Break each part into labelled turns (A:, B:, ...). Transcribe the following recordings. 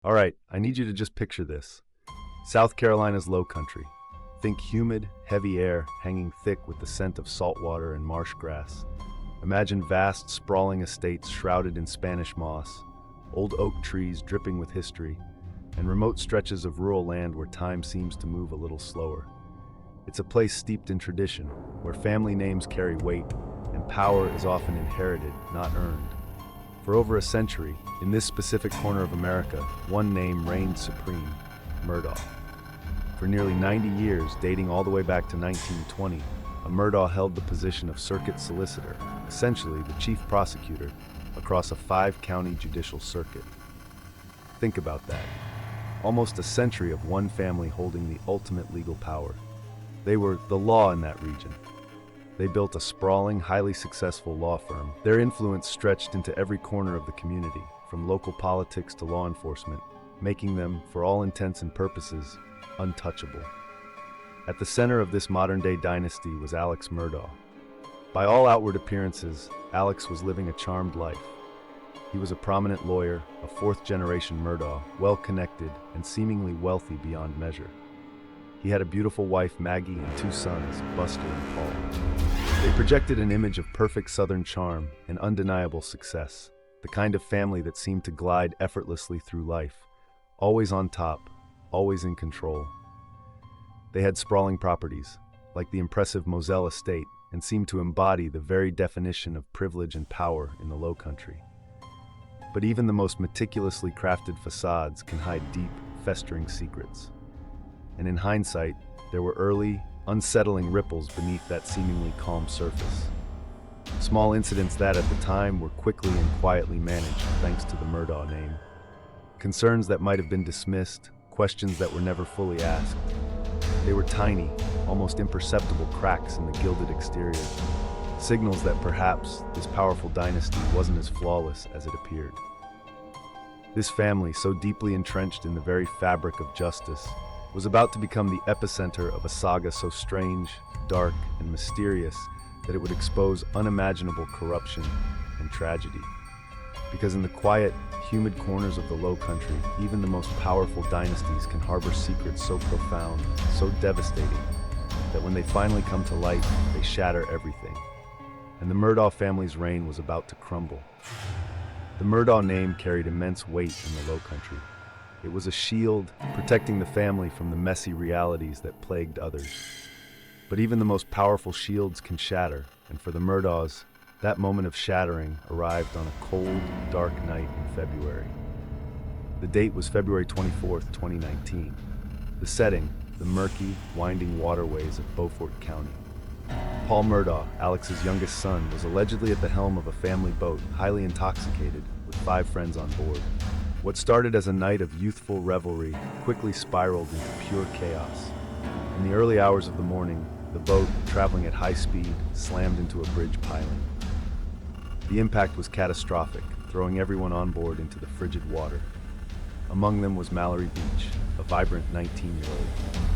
A: All right, I need you to just picture this. South Carolina's Lowcountry. Think humid, heavy air hanging thick with the scent of salt water and marsh grass. Imagine vast, sprawling estates shrouded in Spanish moss, old oak trees dripping with history, and remote stretches of rural land where time seems to move a little slower. It's a place steeped in tradition, where family names carry weight, and power is often inherited, not earned. For over a century, in this specific corner of America, one name reigned supreme: Murdaugh. For nearly 90 years, dating all the way back to 1920, a Murdaugh held the position of circuit solicitor, essentially the chief prosecutor, across a 5-county judicial circuit. Think about that. Almost a century of one family holding the ultimate legal power. They were the law in that region. They built a sprawling, highly successful law firm. Their influence stretched into every corner of the community, from local politics to law enforcement, making them, for all intents and purposes, untouchable. At the center of this modern-day dynasty was Alex Murdaugh. By all outward appearances, Alex was living a charmed life. He was a prominent lawyer, a fourth-generation Murdaugh, well-connected and seemingly wealthy beyond measure. He had a beautiful wife, Maggie, and 2 sons, Buster and Paul. They projected an image of perfect Southern charm and undeniable success, the kind of family that seemed to glide effortlessly through life, always on top, always in control. They had sprawling properties, like the impressive Moselle estate, and seemed to embody the very definition of privilege and power in the Lowcountry. But even the most meticulously crafted facades can hide deep, festering secrets. And in hindsight, there were early, unsettling ripples beneath that seemingly calm surface. Small incidents that, at the time, were quickly and quietly managed thanks to the Murdaugh name. Concerns that might have been dismissed, questions that were never fully asked. They were tiny, almost imperceptible cracks in the gilded exterior, signals that perhaps this powerful dynasty wasn't as flawless as it appeared. This family, so deeply entrenched in the very fabric of justice, was about to become the epicenter of a saga so strange, dark, and mysterious that it would expose unimaginable corruption and tragedy. Because in the quiet, humid corners of the Lowcountry, even the most powerful dynasties can harbor secrets so profound, so devastating, that when they finally come to light, they shatter everything. And the Murdaugh family's reign was about to crumble. The Murdaugh name carried immense weight in the Lowcountry. It was a shield protecting the family from the messy realities that plagued others. But even the most powerful shields can shatter, and for the Murdaughs, that moment of shattering arrived on a cold, dark night in February. The date was February 24th, 2019. The setting, the murky, winding waterways of Beaufort County. Paul Murdaugh, Alex's youngest son, was allegedly at the helm of a family boat, highly intoxicated, with 5 friends on board. What started as a night of youthful revelry quickly spiraled into pure chaos. In the early hours of the morning, the boat, traveling at high speed, slammed into a bridge piling. The impact was catastrophic, throwing everyone on board into the frigid water. Among them was Mallory Beach, a vibrant 19-year-old.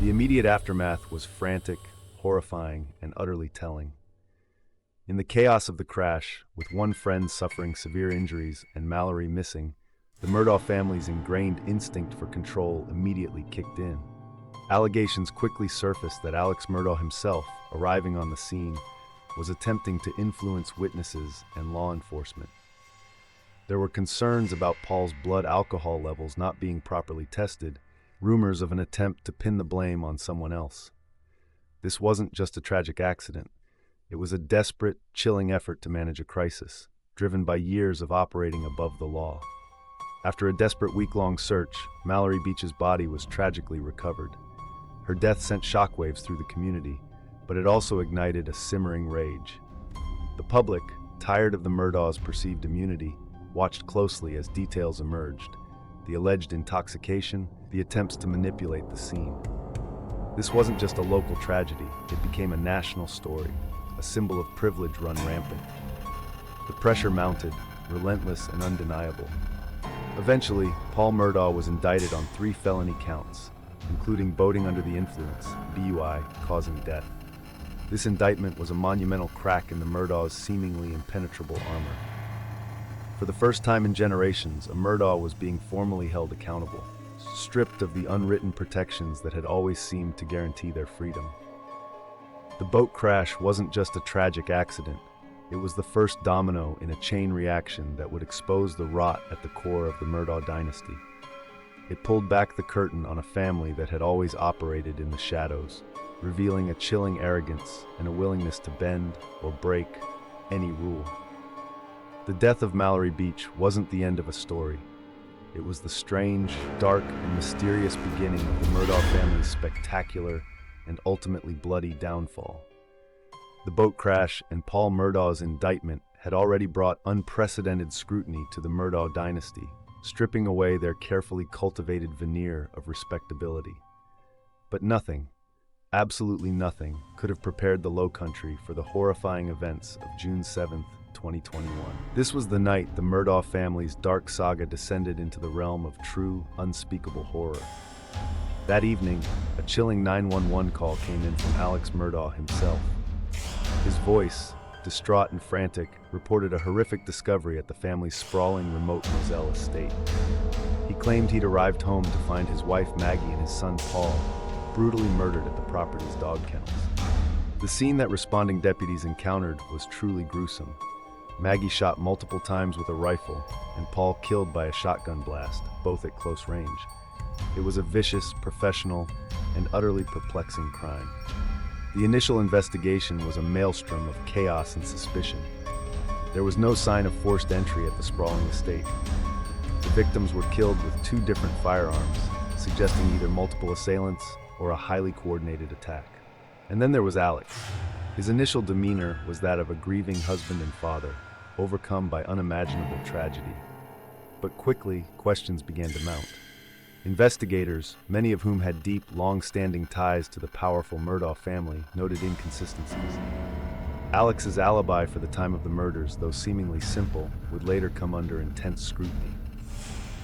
A: The immediate aftermath was frantic, horrifying, and utterly telling. In the chaos of the crash, with one friend suffering severe injuries and Mallory missing, the Murdaugh family's ingrained instinct for control immediately kicked in. Allegations quickly surfaced that Alex Murdaugh himself, arriving on the scene, was attempting to influence witnesses and law enforcement. There were concerns about Paul's blood alcohol levels not being properly tested, rumors of an attempt to pin the blame on someone else. This wasn't just a tragic accident. It was a desperate, chilling effort to manage a crisis, driven by years of operating above the law. After a desperate week-long search, Mallory Beach's body was tragically recovered. Her death sent shockwaves through the community, but it also ignited a simmering rage. The public, tired of the Murdaughs' perceived immunity, watched closely as details emerged: the alleged intoxication, the attempts to manipulate the scene. This wasn't just a local tragedy, it became a national story, a symbol of privilege run rampant. The pressure mounted, relentless and undeniable. Eventually, Paul Murdaugh was indicted on 3 felony counts, including boating under the influence, BUI, causing death. This indictment was a monumental crack in the Murdaughs' seemingly impenetrable armor. For the first time in generations, a Murdaugh was being formally held accountable, stripped of the unwritten protections that had always seemed to guarantee their freedom. The boat crash wasn't just a tragic accident. It was the first domino in a chain reaction that would expose the rot at the core of the Murdaugh dynasty. It pulled back the curtain on a family that had always operated in the shadows, revealing a chilling arrogance and a willingness to bend or break any rule. The death of Mallory Beach wasn't the end of a story. It was the strange, dark, and mysterious beginning of the Murdaugh family's spectacular and ultimately bloody downfall. The boat crash and Paul Murdaugh's indictment had already brought unprecedented scrutiny to the Murdaugh dynasty, stripping away their carefully cultivated veneer of respectability. But nothing, absolutely nothing, could have prepared the Lowcountry for the horrifying events of June 7th, 2021. This was the night the Murdaugh family's dark saga descended into the realm of true, unspeakable horror. That evening, a chilling 911 call came in from Alex Murdaugh himself. His voice, distraught and frantic, reported a horrific discovery at the family's sprawling remote Moselle estate. He claimed he'd arrived home to find his wife Maggie and his son Paul brutally murdered at the property's dog kennels. The scene that responding deputies encountered was truly gruesome. Maggie shot multiple times with a rifle, and Paul killed by a shotgun blast, both at close range. It was a vicious, professional, and utterly perplexing crime. The initial investigation was a maelstrom of chaos and suspicion. There was no sign of forced entry at the sprawling estate. The victims were killed with 2 different firearms, suggesting either multiple assailants or a highly coordinated attack. And then there was Alex. His initial demeanor was that of a grieving husband and father, overcome by unimaginable tragedy. But quickly, questions began to mount. Investigators, many of whom had deep, long-standing ties to the powerful Murdaugh family, noted inconsistencies. Alex's alibi for the time of the murders, though seemingly simple, would later come under intense scrutiny.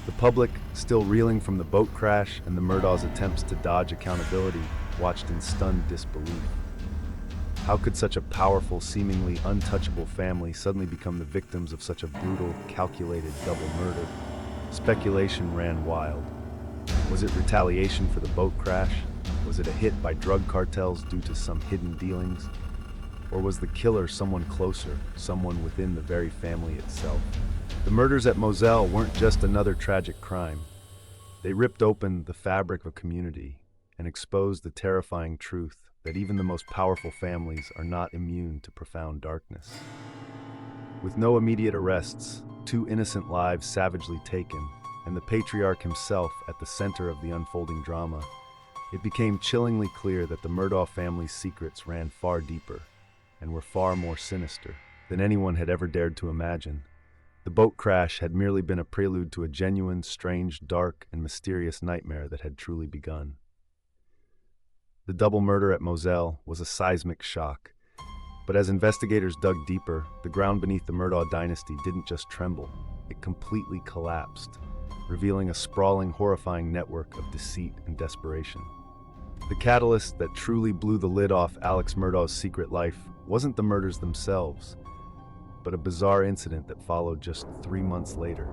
A: The public, still reeling from the boat crash and the Murdaugh's attempts to dodge accountability, watched in stunned disbelief. How could such a powerful, seemingly untouchable family suddenly become the victims of such a brutal, calculated double murder? Speculation ran wild. Was it retaliation for the boat crash? Was it a hit by drug cartels due to some hidden dealings? Or was the killer someone closer, someone within the very family itself? The murders at Moselle weren't just another tragic crime. They ripped open the fabric of a community and exposed the terrifying truth that even the most powerful families are not immune to profound darkness. With no immediate arrests, 2 innocent lives savagely taken, and the patriarch himself at the center of the unfolding drama, it became chillingly clear that the Murdaugh family's secrets ran far deeper and were far more sinister than anyone had ever dared to imagine. The boat crash had merely been a prelude to a genuine, strange, dark, and mysterious nightmare that had truly begun. The double murder at Moselle was a seismic shock, but as investigators dug deeper, the ground beneath the Murdaugh dynasty didn't just tremble, it completely collapsed, revealing a sprawling, horrifying network of deceit and desperation. The catalyst that truly blew the lid off Alex Murdaugh's secret life wasn't the murders themselves, but a bizarre incident that followed just 3 months later.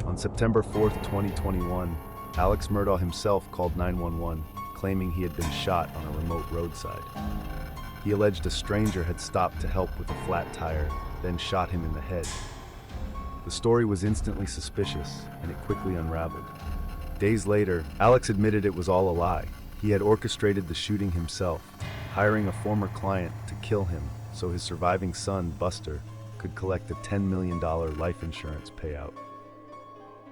A: On September 4th, 2021, Alex Murdaugh himself called 911, claiming he had been shot on a remote roadside. He alleged a stranger had stopped to help with a flat tire, then shot him in the head. The story was instantly suspicious, and it quickly unraveled. Days later, Alex admitted it was all a lie. He had orchestrated the shooting himself, hiring a former client to kill him so his surviving son, Buster, could collect a $10 million life insurance payout.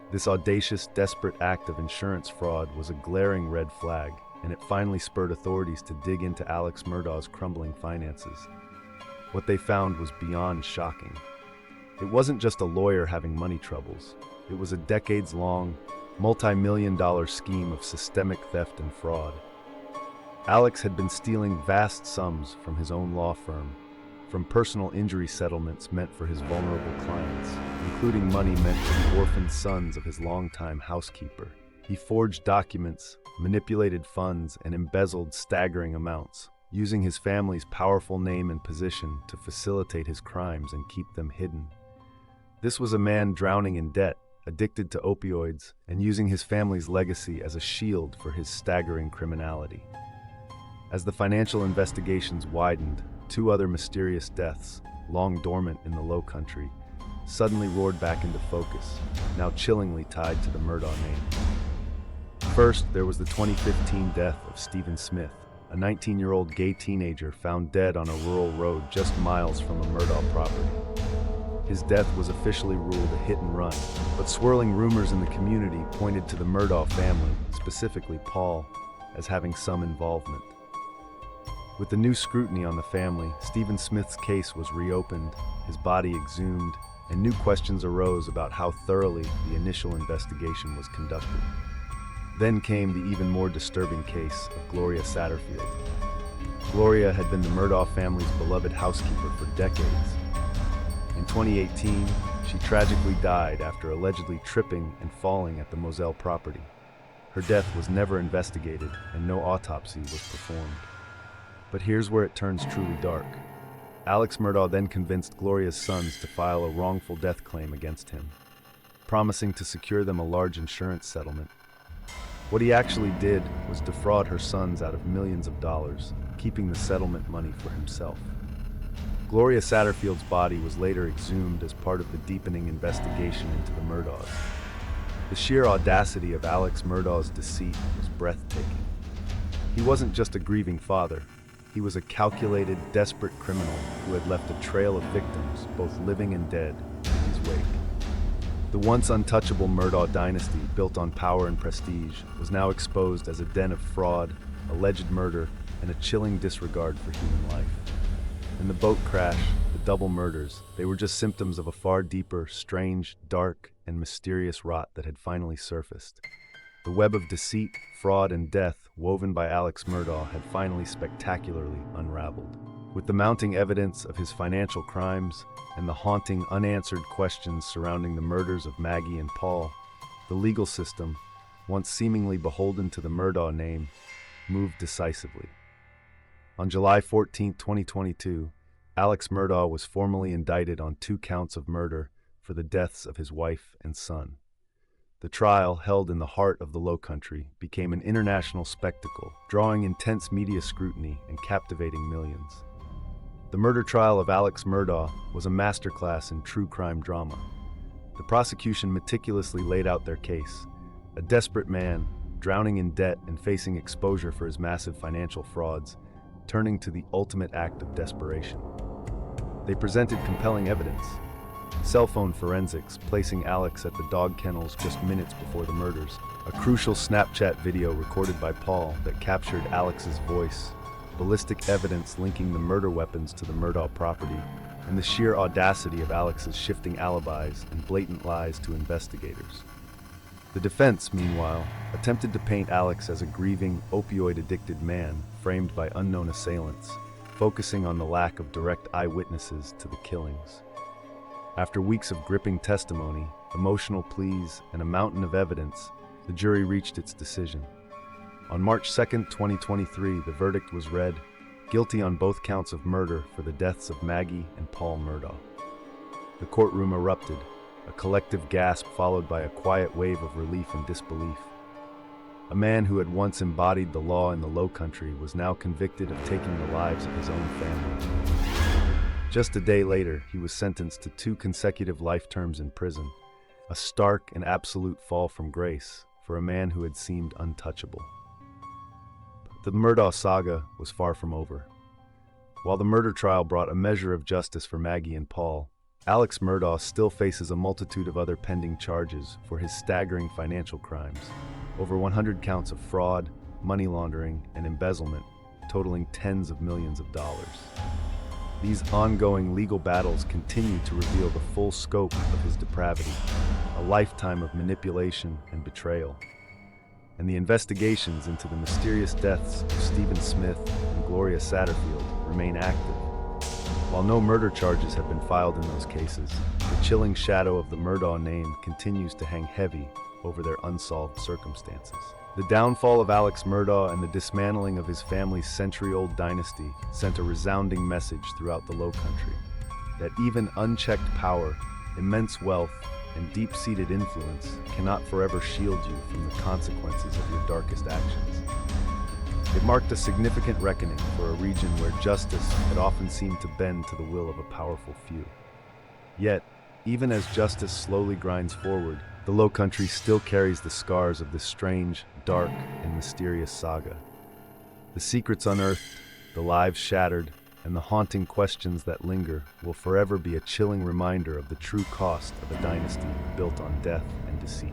A: This audacious, desperate act of insurance fraud was a glaring red flag, and it finally spurred authorities to dig into Alex Murdaugh's crumbling finances. What they found was beyond shocking. It wasn't just a lawyer having money troubles. It was a decades-long, multi-million-dollar scheme of systemic theft and fraud. Alex had been stealing vast sums from his own law firm, from personal injury settlements meant for his vulnerable clients, including money meant for the orphaned sons of his longtime housekeeper. He forged documents, manipulated funds, and embezzled staggering amounts, using his family's powerful name and position to facilitate his crimes and keep them hidden. This was a man drowning in debt, addicted to opioids, and using his family's legacy as a shield for his staggering criminality. As the financial investigations widened, two other mysterious deaths, long dormant in the Lowcountry, suddenly roared back into focus, now chillingly tied to the Murdaugh name. First, there was the 2015 death of Stephen Smith, a 19-year-old gay teenager found dead on a rural road just miles from a Murdaugh property. His death was officially ruled a hit and run, but swirling rumors in the community pointed to the Murdaugh family, specifically Paul, as having some involvement. With the new scrutiny on the family, Stephen Smith's case was reopened, his body exhumed, and new questions arose about how thoroughly the initial investigation was conducted. Then came the even more disturbing case of Gloria Satterfield. Gloria had been the Murdaugh family's beloved housekeeper for decades. In 2018, she tragically died after allegedly tripping and falling at the Moselle property. Her death was never investigated and no autopsy was performed. But here's where it turns truly dark. Alex Murdaugh then convinced Gloria's sons to file a wrongful death claim against him, promising to secure them a large insurance settlement. What he actually did was defraud her sons out of millions of dollars, keeping the settlement money for himself. Gloria Satterfield's body was later exhumed as part of the deepening investigation into the Murdaughs. The sheer audacity of Alex Murdaugh's deceit was breathtaking. He wasn't just a grieving father. He was a calculated, desperate criminal who had left a trail of victims, both living and dead, in his wake. The once untouchable Murdaugh dynasty, built on power and prestige, was now exposed as a den of fraud, alleged murder, and a chilling disregard for human life. In the boat crash, the double murders, they were just symptoms of a far deeper, strange, dark, and mysterious rot that had finally surfaced. The web of deceit, fraud, and death woven by Alex Murdaugh had finally spectacularly unraveled. With the mounting evidence of his financial crimes and the haunting, unanswered questions surrounding the murders of Maggie and Paul, the legal system, once seemingly beholden to the Murdaugh name, moved decisively. On July 14, 2022, Alex Murdaugh was formally indicted on 2 counts of murder for the deaths of his wife and son. The trial, held in the heart of the Lowcountry, became an international spectacle, drawing intense media scrutiny and captivating millions. The murder trial of Alex Murdaugh was a masterclass in true crime drama. The prosecution meticulously laid out their case: a desperate man, drowning in debt and facing exposure for his massive financial frauds, turning to the ultimate act of desperation. They presented compelling evidence. Cell phone forensics, placing Alex at the dog kennels just minutes before the murders. A crucial Snapchat video recorded by Paul that captured Alex's voice. Ballistic evidence linking the murder weapons to the Murdaugh property, and the sheer audacity of Alex's shifting alibis and blatant lies to investigators. The defense, meanwhile, attempted to paint Alex as a grieving, opioid-addicted man framed by unknown assailants, focusing on the lack of direct eyewitnesses to the killings. After weeks of gripping testimony, emotional pleas, and a mountain of evidence, the jury reached its decision. On March 2, 2023, the verdict was read: guilty on both counts of murder for the deaths of Maggie and Paul Murdaugh. The courtroom erupted, a collective gasp followed by a quiet wave of relief and disbelief. A man who had once embodied the law in the Lowcountry was now convicted of taking the lives of his own family. Just a day later, he was sentenced to 2 consecutive life terms in prison, a stark and absolute fall from grace for a man who had seemed untouchable. The Murdaugh saga was far from over. While the murder trial brought a measure of justice for Maggie and Paul, Alex Murdaugh still faces a multitude of other pending charges for his staggering financial crimes, over 100 counts of fraud, money laundering, and embezzlement, totaling tens of millions of dollars. These ongoing legal battles continue to reveal the full scope of his depravity, a lifetime of manipulation and betrayal. And the investigations into the mysterious deaths of Stephen Smith and Gloria Satterfield remain active. While no murder charges have been filed in those cases, the chilling shadow of the Murdaugh name continues to hang heavy over their unsolved circumstances. The downfall of Alex Murdaugh and the dismantling of his family's century-old dynasty sent a resounding message throughout the Lowcountry that even unchecked power immense wealth, and deep-seated influence cannot forever shield you from the consequences of your darkest actions. It marked a significant reckoning for a region where justice had often seemed to bend to the will of a powerful few. Yet, even as justice slowly grinds forward, the Lowcountry still carries the scars of this strange, dark, and mysterious saga. The secrets unearthed, the lives shattered, and the haunting questions that linger will forever be a chilling reminder of the true cost of a dynasty built on death and deceit.